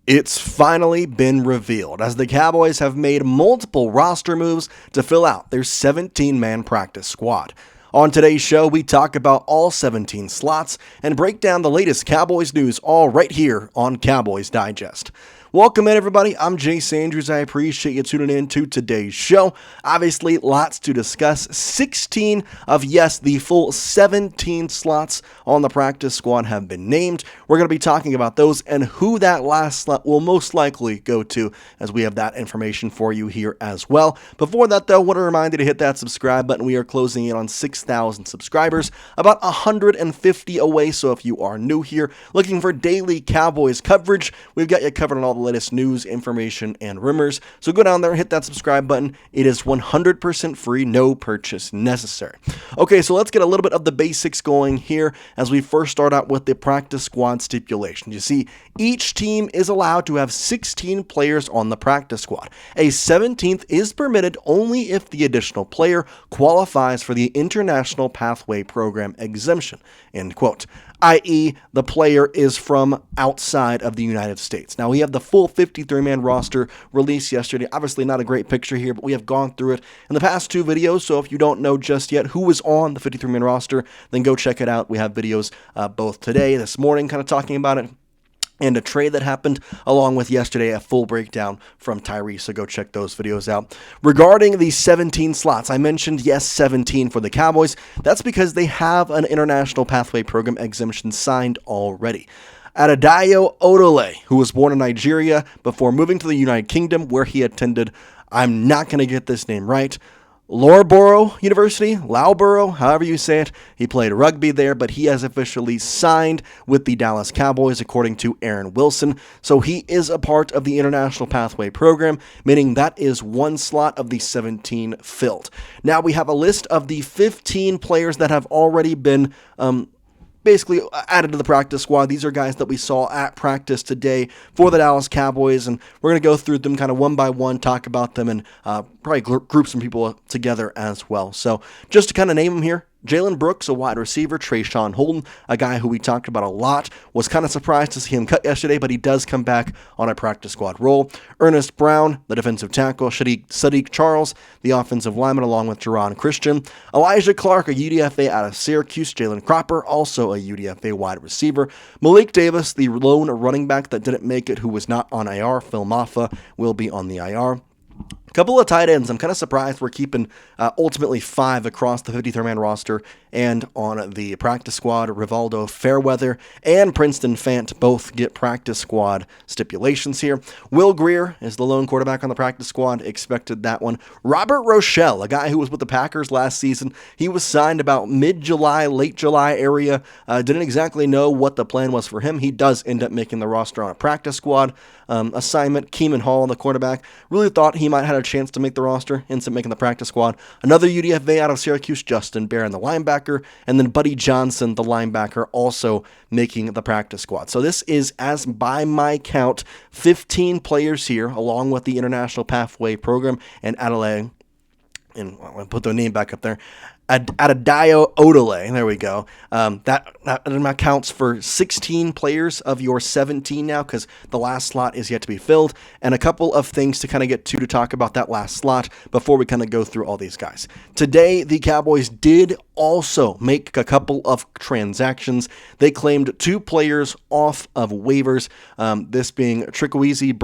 It's finally been revealed as the Cowboys have made multiple roster moves to fill out their 17-man practice squad. On today's show, we talk about all 17 slots and break down the latest Cowboys news all right here on Cowboys Digest. Welcome in, everybody. I'm Jace Andrews. I appreciate you tuning in to today's show. Obviously, lots to discuss. 16 of, yes, the full 17 slots on the practice squad have been named. We're going to be talking about those and who that last slot will most likely go to, as we have that information for you here as well. Before that, though, I want to remind you to hit that subscribe button. We are closing in on 6,000 subscribers, about 150 away. So if you are new here, looking for daily Cowboys coverage, we've got you covered on all the latest news, information, and rumors. So go down there and hit that subscribe button. It is 100% free, no purchase necessary. Okay, so let's get a little bit of the basics going here as we first start out with the practice squad stipulation. You see, each team is allowed to have 16 players on the practice squad. A 17th is permitted only if the additional player qualifies for the International Pathway Program exemption, end quote. i.e., the player is from outside of the United States. Now, we have the full 53-man roster released yesterday. Obviously, not a great picture here, but we have gone through it in the past two videos. So if you don't know just yet who was on the 53-man roster, then go check it out. We have videos both today, this morning, kind of talking about it, and a trade that happened, along with yesterday, a full breakdown from Tyree, so go check those videos out. Regarding the 17 slots, I mentioned, yes, 17 for the Cowboys. That's because they have an International Pathway Program exemption signed already. Adedayo Odole, who was born in Nigeria before moving to the United Kingdom, where he attended, I'm not going to get this name right, Loughborough University, however you say it. He played rugby there, but he has officially signed with the Dallas Cowboys, according to Aaron Wilson. So he is a part of the International Pathway Program, meaning that is one slot of the 17 filled. Now we have a list of the 15 players that have already been basically added to the practice squad. These are guys that we saw at practice today for the Dallas Cowboys, and we're going to go through them kind of one by one, talk about them, and probably group some people together as well. So just to kind of name them here, Jalen Brooks, a wide receiver. Traeshon Holden, a guy who we talked about a lot. Was kind of surprised to see him cut yesterday, but he does come back on a practice squad role. Ernest Brown, the defensive tackle. Sadiq Charles, the offensive lineman, along with Jerron Christian. Elijah Clark, a UDFA out of Syracuse. Jalen Cropper, also a UDFA wide receiver. Malik Davis, the lone running back that didn't make it, who was not on IR. Phil Maffa will be on the IR. Couple of tight ends. I'm kind of surprised we're keeping ultimately 5 across the 53-man roster and on the practice squad. Rivaldo Fairweather and Princeton Fant both get practice squad stipulations here. Will Grier is the lone quarterback on the practice squad. Expected that one. Robert Rochelle, a guy who was with the Packers last season. He was signed about mid-July, late July area. Didn't exactly know what the plan was for him. He does end up making the roster on a practice squad assignment. Keeman Hall, the quarterback, really thought he might have a chance to make the roster, ends up making the practice squad. Another UDFA out of Syracuse, Justin Barron, the linebacker, and then Buddy Johnson, the linebacker, also making the practice squad. So this is, as by my count, 15 players here, along with the International Pathway Program and Adelaide. And I'll put the name back up there. Adedayo Odole, there we go. That counts for 16 players of your 17 now, because the last slot is yet to be filled. And a couple of things to kind of get to talk about that last slot before we kind of go through all these guys. Today, the Cowboys did also make a couple of transactions. They claimed 2 players off of waivers, this being Tre'Quez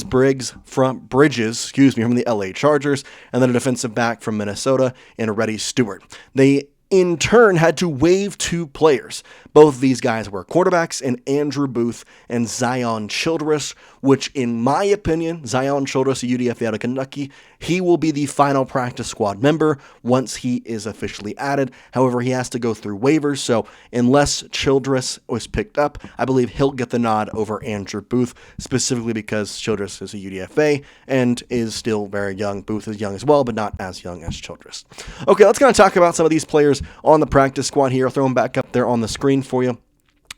Briggs from the LA Chargers, and then a defensive back from Minnesota in Reddy Stewart. They in turn had to waive 2 players. Both of these guys were quarterbacks, and Andrew Booth and Zion Childress, which in my opinion, Zion Childress, a UDFA out of Kentucky, he will be the final practice squad member once he is officially added. However, he has to go through waivers, so unless Childress was picked up, I believe he'll get the nod over Andrew Booth, specifically because Childress is a UDFA and is still very young. Booth is young as well, but not as young as Childress. Okay, let's kind of talk about some of these players on the practice squad here. I'll throw them back up there on the screen for you.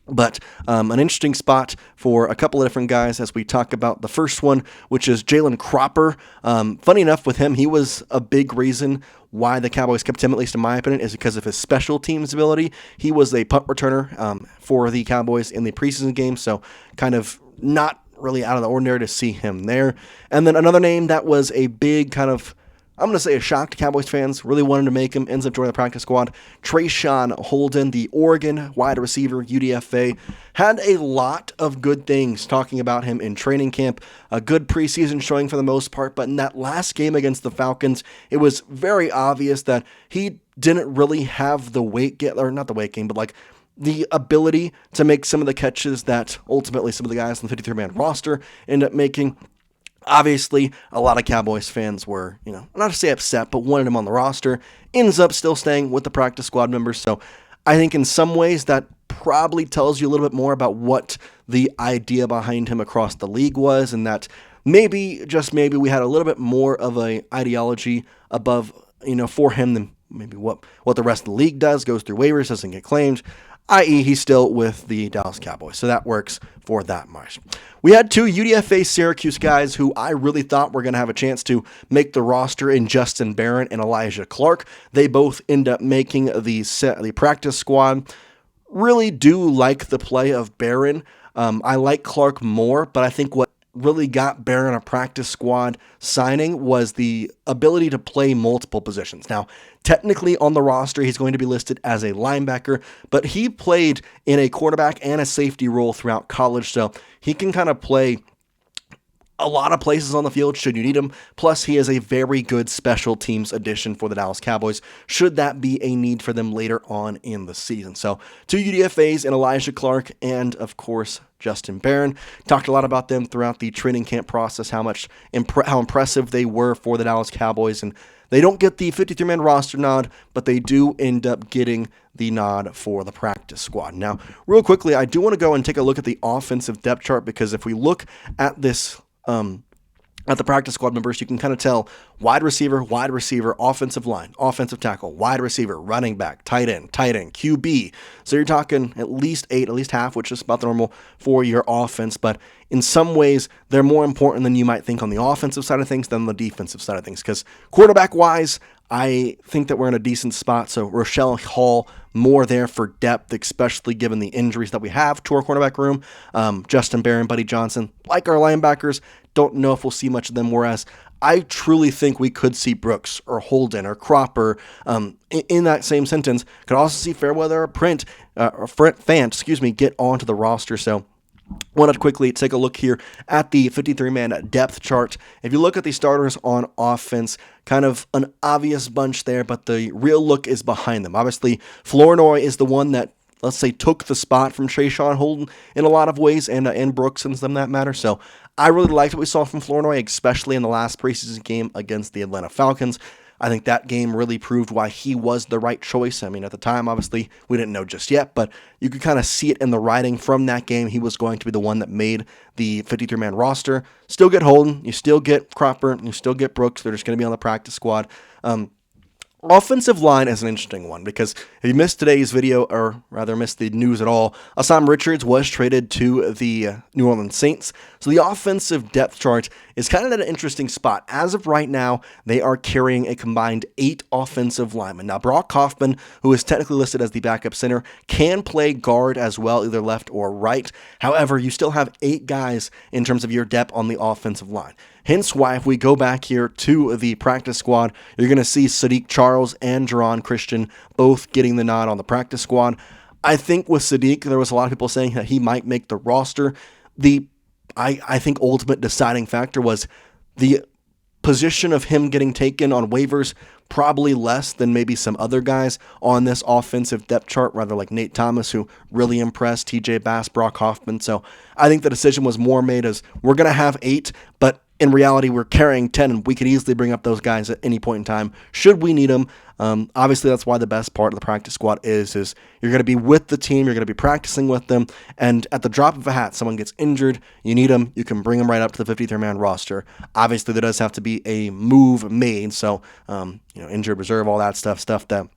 But an interesting spot for a couple of different guys as we talk about the first one, which is Jalen Cropper. Funny enough with him, he was a big reason why the Cowboys kept him, at least in my opinion, is because of his special teams ability. He was a punt returner for the Cowboys in the preseason game, so kind of not really out of the ordinary to see him there. And then another name that was a big kind of, I'm going to say a shock to Cowboys fans, really wanted to make him, ends up joining the practice squad. Traeshon Holden, the Oregon wide receiver, UDFA, had a lot of good things talking about him in training camp. A good preseason showing for the most part, but in that last game against the Falcons, it was very obvious that he didn't really have the weight gain, or not the weight gain, but like the ability to make some of the catches that ultimately some of the guys on the 53-man roster end up making. Obviously, a lot of Cowboys fans were, not to say upset, but wanted him on the roster. Ends up still staying with the practice squad members. So I think in some ways that probably tells you a little bit more about what the idea behind him across the league was, and that maybe, just maybe, we had a little bit more of an ideology above, for him than maybe what the rest of the league does, goes through waivers, doesn't get claimed, i.e. he's still with the Dallas Cowboys. So that works for that much. We had two UDFA Syracuse guys who I really thought were going to have a chance to make the roster in Justin Barron and Elijah Clark. They both end up making the practice squad. Really do like the play of Barron. I like Clark more, but I think what really got Barron a practice squad signing was the ability to play multiple positions. Now, technically on the roster, he's going to be listed as a linebacker, but he played in a quarterback and a safety role throughout college, so he can kind of play a lot of places on the field should you need him. Plus, he is a very good special teams addition for the Dallas Cowboys, should that be a need for them later on in the season. So, two UDFAs and Elijah Clark and, of course, Justin Barron. Talked a lot about them throughout the training camp process, how impressive they were for the Dallas Cowboys, and they don't get the 53-man roster nod, but they do end up getting the nod for the practice squad. Now, real quickly, I do want to go and take a look at the offensive depth chart, because if we look at this at the practice squad members, you can kind of tell wide receiver, offensive line, offensive tackle, wide receiver, running back, tight end, QB. So you're talking at least 8, at least half, which is about the normal for your offense. But in some ways, they're more important than you might think on the offensive side of things than the defensive side of things. Because quarterback-wise, I think that we're in a decent spot. So Rochelle Hall, more there for depth, especially given the injuries that we have to our cornerback room. Justin Barron, Buddy Johnson, like our linebackers, don't know if we'll see much of them, whereas I truly think we could see Brooks or Holden or Cropper in that same sentence. Could also see Fairweather or Fant, get onto the roster. So want to quickly take a look here at the 53-man depth chart. If you look at the starters on offense, kind of an obvious bunch there, but the real look is behind them. Obviously, Flournoy is the one that, let's say, took the spot from Traeshon Holden in a lot of ways, and Brooks in some that matter. So I really liked what we saw from Flournoy, especially in the last preseason game against the Atlanta Falcons. I think that game really proved why he was the right choice. I mean, at the time, obviously, we didn't know just yet, but you could kind of see it in the writing from that game. He was going to be the one that made the 53-man roster. Still get Holden, you still get Cropper, you still get Brooks. They're just going to be on the practice squad. Offensive line is an interesting one, because if you missed today's video, or rather missed the news at all, Assam Richards was traded to the New Orleans Saints. So the offensive depth chart is kind of at an interesting spot. As of right now, they are carrying a combined 8 offensive linemen. Now, Brock Hoffman, who is technically listed as the backup center, can play guard as well, either left or right. However, you still have 8 guys in terms of your depth on the offensive line. Hence why, if we go back here to the practice squad, you're going to see Sadiq Charles and Jerron Christian both getting the nod on the practice squad. I think with Sadiq, there was a lot of people saying that he might make the roster. I think ultimate deciding factor was the position of him getting taken on waivers, probably less than maybe some other guys on this offensive depth chart, rather like Nate Thomas, who really impressed, TJ Bass, Brock Hoffman. So I think the decision was more made as we're going to have 8, but in reality, we're carrying 10, and we could easily bring up those guys at any point in time, should we need them. Obviously, that's why the best part of the practice squad is you're going to be with the team, you're going to be practicing with them, and at the drop of a hat, someone gets injured, you need them, you can bring them right up to the 53-man roster. Obviously, there does have to be a move made, so injured reserve, all that stuff that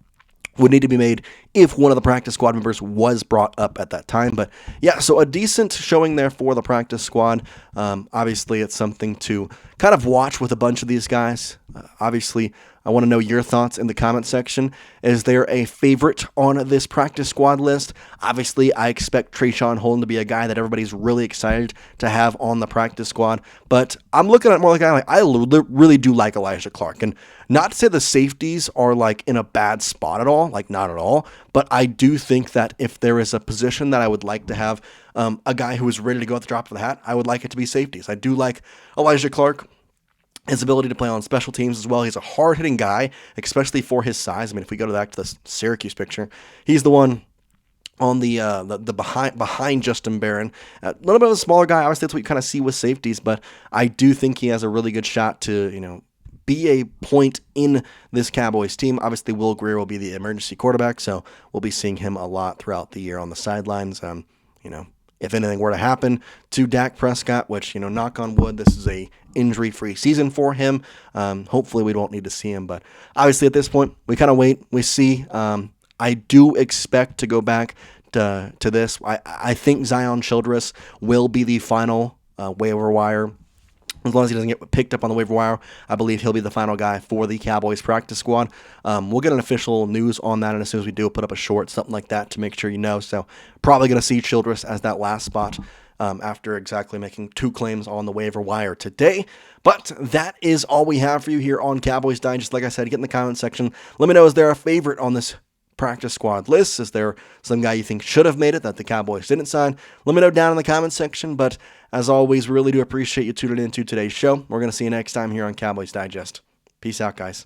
would need to be made if one of the practice squad members was brought up at that time. But yeah, so a decent showing there for the practice squad. Obviously, it's something to kind of watch with a bunch of these guys. Obviously, I want to know your thoughts in the comment section. Is there a favorite on this practice squad list? Obviously, I expect Traeshon Holden to be a guy that everybody's really excited to have on the practice squad. But I'm looking at more like I really do like Elijah Clark. And not to say the safeties are like in a bad spot at all, like not at all. But I do think that if there is a position that I would like to have a guy who is ready to go at the drop of the hat, I would like it to be safeties. I do like Elijah Clark. His ability to play on special teams as well. He's a hard-hitting guy, especially for his size. I mean, if we go back to the Syracuse picture, he's the one on the behind Justin Barron. A little bit of a smaller guy. Obviously, that's what you kind of see with safeties, but I do think he has a really good shot to, be a point in this Cowboys team. Obviously, Will Grier will be the emergency quarterback, so we'll be seeing him a lot throughout the year on the sidelines. If anything were to happen to Dak Prescott, which, knock on wood, this is a injury-free season for him. Hopefully we won't need to see him. But obviously at this point, we kind of wait. We see. I do expect to go back to this. I think Zion Childress will be the final waiver wire. As long as he doesn't get picked up on the waiver wire, I believe he'll be the final guy for the Cowboys practice squad. We'll get an official news on that, and as soon as we do, we'll put up a short, something like that, to make sure you know. So probably going to see Childress as that last spot after exactly making 2 claims on the waiver wire today. But that is all we have for you here on Cowboys Digest. Like I said, get in the comment section. Let me know, is there a favorite on this practice squad list? Is there some guy you think should have made it that the Cowboys didn't sign? Let me know down in the comment section. But as always, really do appreciate you tuning into today's show. We're going to see you next time here on Cowboys Digest. Peace out, guys.